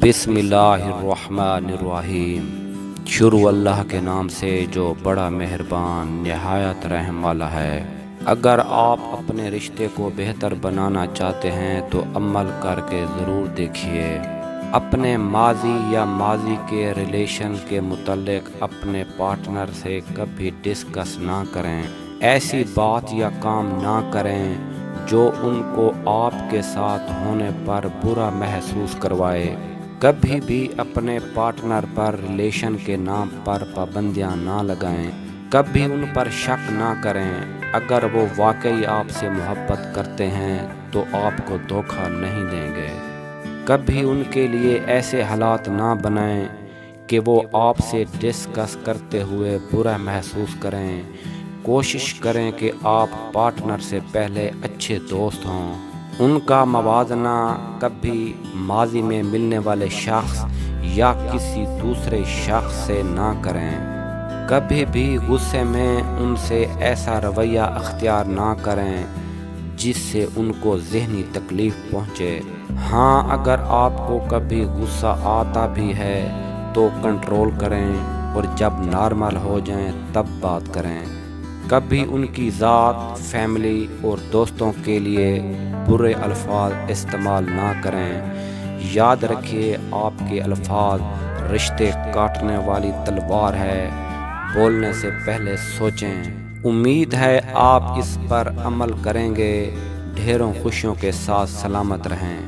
بسم اللہ الرحمن الرحیم۔ شروع اللہ کے نام سے جو بڑا مہربان نہایت رحم والا ہے۔ اگر آپ اپنے رشتے کو بہتر بنانا چاہتے ہیں تو عمل کر کے ضرور دیکھیے۔ اپنے ماضی یا ماضی کے ریلیشن کے متعلق اپنے پارٹنر سے کبھی ڈسکس نہ کریں۔ ایسی بات یا کام نہ کریں جو ان کو آپ کے ساتھ ہونے پر برا محسوس کروائے۔ کبھی بھی اپنے پارٹنر پر ریلیشن کے نام پر پابندیاں نہ لگائیں۔ کبھی ان پر شک نہ کریں۔ اگر وہ واقعی آپ سے محبت کرتے ہیں تو آپ کو دھوکہ نہیں دیں گے۔ کبھی ان کے لیے ایسے حالات نہ بنائیں کہ وہ آپ سے ڈسکس کرتے ہوئے برا محسوس کریں۔ کوشش کریں کہ آپ پارٹنر سے پہلے اچھے دوست ہوں۔ ان کا موازنہ کبھی ماضی میں ملنے والے شخص یا کسی دوسرے شخص سے نہ کریں۔ کبھی بھی غصے میں ان سے ایسا رویہ اختیار نہ کریں جس سے ان کو ذہنی تکلیف پہنچے۔ ہاں، اگر آپ کو کبھی غصہ آتا بھی ہے تو کنٹرول کریں اور جب نارمل ہو جائیں تب بات کریں۔ کبھی ان کی ذات، فیملی اور دوستوں کے لیے برے الفاظ استعمال نہ کریں۔ یاد رکھیے، آپ کے الفاظ رشتے کاٹنے والی تلوار ہے۔ بولنے سے پہلے سوچیں۔ امید ہے آپ اس پر عمل کریں گے۔ ڈھیروں خوشیوں کے ساتھ سلامت رہیں۔